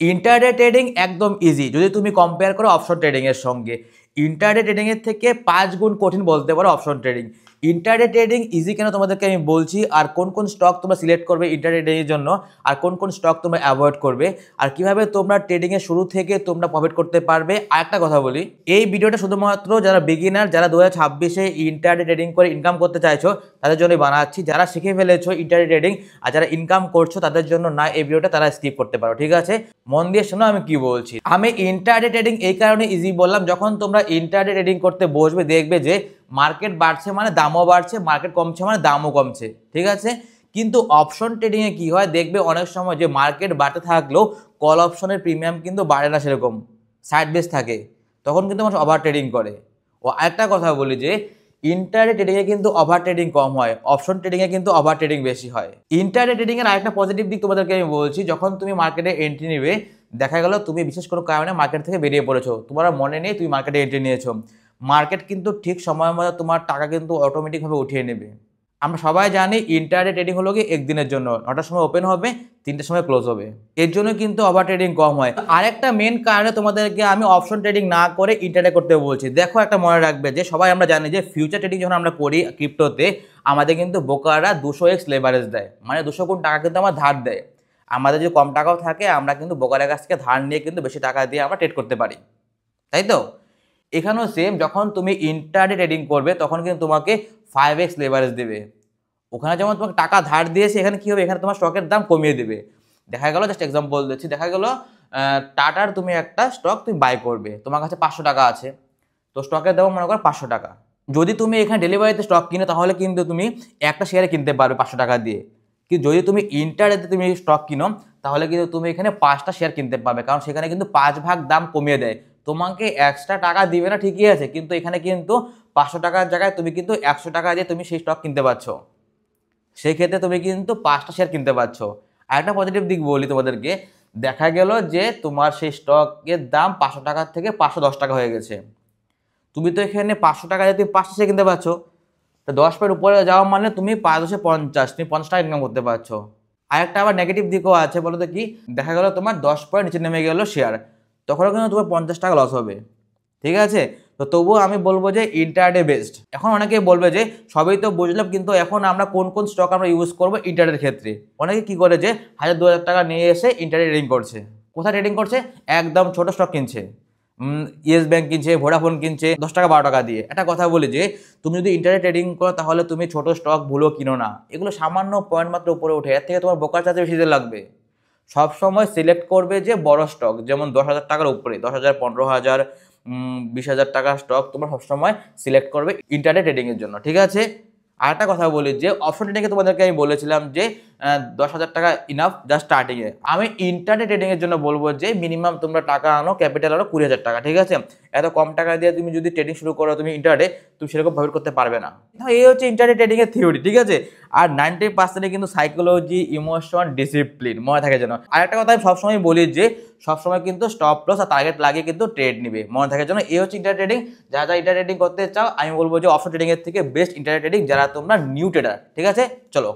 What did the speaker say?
Intraday trading একদম easy যদি তুমি কম্পেয়ার করো অপশন ট্রেডিং এর সঙ্গে। ইন্টারডে ট্রেডিং এর থেকে 5 গুণ কঠিন বলতে পারো option trading. Intraday trading easy কেন তোমাদেরকে আমি বলছি, আর কোন কোন স্টক তোমরা সিলেক্ট করবে ইন্টারডে ট্রেডিং এর জন্য, আর কোন কোন স্টক তোমরা অ্যাভয়েড করবে, আর কিভাবে তোমরা ট্রেডিং এর শুরু থেকে তোমরা প্রফিট করতে পারবে। আর একটা কথা বলি, এই ভিডিওটা শুধুমাত্র যারা বিগিনার, যারা 2026-এ ইন্টারডে ট্রেডিং করে ইনকাম করতে চাইছো তাদের জন্যই বানাচ্ছি। যারা শিখে ফেলেছো ইন্টারডে ট্রেডিং আর যারা ইনকাম করছো তাদের জন্য না, এই ভিডিওটা তারা স্কিপ করতে পারো, ঠিক আছে? মন দিয়ে শোনো আমি কি বলছি। আমি ইন্টারডে ট্রেডিং এই কারণে ইজি বললাম, যখন তোমরা ইন্টারডে ট্রেডিং করতে বসবে দেখবে যে মার্কেট বাড়ছে মানে দামও বাড়ছে, মার্কেট কমছে মানে দামও কমছে, ঠিক আছে? কিন্তু অপশন ট্রেডিং এ কি হয় দেখবে অনেক সময় যে মার্কেট বাড়তে থাকলেও কল অপশনের প্রিমিয়াম কিন্তু বাড়ে না, সেরকম সাইড বেস থাকে, তখন কিন্তু মানুষ ওভার ট্রেডিং করে। ও আরেকটা কথা বলি যে ইন্টারডে ট্রেডিং এ কিন্তু ওভার ট্রেডিং কম হয়, অপশন ট্রেডিং এ কিন্তু ওভার ট্রেডিং বেশি হয়। ইন্টারডে ট্রেডিং এর আরেকটা পজিটিভ দিক তোমাদেরকে আমি বলছি, যখন তুমি মার্কেটে এন্ট্রি নেবে, দেখা গেল তুমি বিশেষ কোনো কারণে মার্কেট থেকে বেরিয়ে পড়েছো, তোমার মনে নেই তুমি মার্কেটে এন্ট্রি নিয়েছো, মার্কেট কিন্তু ঠিক সময় মতো তোমার টাকা কিন্তু অটোমেটিকভাবে উঠিয়ে নেবে। আমরা সবাই জানি ইন্টারডে ট্রেডিং হলো কি একদিনের জন্য, 9টার সময় ওপেন হবে, 3টার সময় ক্লোজ হবে, এর জন্য কিন্তু ওভার ট্রেডিং কম হয়। আরেকটা মেন কারণে তোমাদেরকে আমি অপশন ট্রেডিং না করে ইন্টারডে করতে বলছি। দেখো একটা মনে রাখবে যে সবাই আমরা জানি যে ফিউচার ট্রেডিং যখন আমরা করি ক্রিপ্টোতে, আমাদের কিন্তু ব্রোকাররা 200x লেভারেজ দেয়, মানে 200 গুণ টাকা কিন্তু আমার ধার দেয়। আমাদের যে কম টাকাও থাকে আমরা কিন্তু ব্রোকারের কাছ থেকে ধার নিয়ে কিন্তু বেশি টাকা দিয়ে আমরা ট্রেড করতে পারি, তাই তো? এখানেও সেম, যখন তুমি ইন্টারডে ট্রেডিং করবে তখন কিন্তু তোমাকে 5x লেভারেজ দেবে। ওখানে যেমন তোমাকে টাকা ধার দিয়েছে, এখানে কি হবে, এখানে তোমার স্টকের দাম কমিয়ে দেবে। দেখা গেল, জাস্ট এক্সাম্পল দিচ্ছি, দেখা গেল টাটার তুমি একটা স্টক তুমি বাই করবে, তোমার কাছে 500 টাকা আছে, তো স্টকের দাম মনে করো 500 টাকা। যদি তুমি এখানে ডেলিভারিতে স্টক কিনো তাহলে কিন্তু তুমি একটা শেয়ারে কিনতে পারবে 500 টাকা দিয়ে, কিন্তু যদি তুমি ইন্টারডেতে তুমি স্টক কিনো তাহলে কিন্তু তুমি এখানে 5টা শেয়ার কিনতে পারবে, কারণ সেখানে কিন্তু 5 ভাগ দাম কমিয়ে দেয়। তোমাকে এক্সট্রা টাকা দিবে না ঠিকই আছে, কিন্তু এখানে কিন্তু 500 টাকার জায়গায় তুমি কিন্তু 100 টাকা দিয়ে তুমি সেই স্টক কিনতে পারছো, সেই ক্ষেত্রে তুমি কিন্তু 5টা শেয়ার কিনতে পারছো। আর একটা পজিটিভ দিক বলি তোমাদেরকে, দেখা গেল যে তোমার সেই স্টকের দাম 500 টাকার থেকে 510 টাকা হয়ে গেছে, তুমি তো এখানে 500 টাকা দিয়ে তুমি 5টা শেয়ার কিনতে পারছো, তো 10 উপরে যাওয়া মানে তুমি 5×10 = 50, তুমি 50 টাকা ইনকাম করতে পারছো। আর একটা আবার নেগেটিভ দিকও আছে, বলো তো কি, দেখা গেল তোমার 10 নিচে নেমে গেল শেয়ার, তখনও কিন্তু তোমার 50 টাকা লস হবে, ঠিক আছে? তো তবুও আমি বলবো যে ইন্টারডে বেস্ট। এখন অনেকেই বলবে যে সবই তো বুঝলাম, কিন্তু এখন আমরা কোন কোন স্টক আমরা ইউজ করবো ইন্টারডের ক্ষেত্রে? অনেকে কি করে যে 1000-2000 টাকা নিয়ে এসে ইন্টারডে ট্রেডিং করছে। কোথায় ট্রেডিং করছে? একদম ছোট স্টক কিনছে, ইয়েস ব্যাংক কিনছে, ভোডাফোন কিনছে 10 টাকা 12 টাকা দিয়ে। একটা কথা বলি যে তুমি যদি ইন্টারডে ট্রেডিং করো তাহলে তুমি ছোট স্টক ভুলো কিনো না, এগুলো সামান্য পয়েন্ট মাত্র উপরে ওঠে, এর থেকে তোমার ব্রোকার চার্জে বেশি দিন লাগবে। সবসময় সিলেক্ট করবে যে বড় স্টক, যেমন 10,000 টাকার উপরে, 10,000, 15,000, 20,000 টাকার স্টক তোমরা সবসময় সিলেক্ট করবে ইন্টারডে ট্রেডিং এর জন্য, ঠিক আছে? আর একটা কথা বলি যে অপশন ট্রেডিংয়ে তোমাদেরকে আমি বলেছিলাম যে 10,000 টাকা ইনাফ জাস্ট স্টার্টিংয়ে। আমি ইন্টারডে ট্রেডিং এর জন্য বলবো যে মিনিমাম তোমরা টাকা আনো, ক্যাপিটাল আনো 20,000 টাকা, ঠিক আছে? এত কম টাকা দিয়ে তুমি যদি ট্রেডিং শুরু করো তুমি ইন্টারডে, তুমি সেরকম প্রফিট করতে পারবে না। এই হচ্ছে ইন্টারডে ট্রেডিং এর থিওরি, ঠিক আছে? আর 90% কিন্তু সাইকোলজি, ইমোশন, ডিসিপ্লিন মনে থাকে যেন। আর একটা কথা আমি সবসময় বলি যে সবসময় কিন্তু স্টপ লস আর টার্গেট লাগিয়ে কিন্তু ট্রেড নিবে, মনে থাকে যেন। এই হচ্ছে ইন্টার ট্রেডিং। যারা যারা ইন্টার ট্রেডিং করতে চাও আমি বলবো যে অপশন ট্রেডিং এর থেকে বেস্ট ইন্টার ট্রেডিং যারা তোমরা নিউ ট্রেডার, ঠিক আছে? চলো।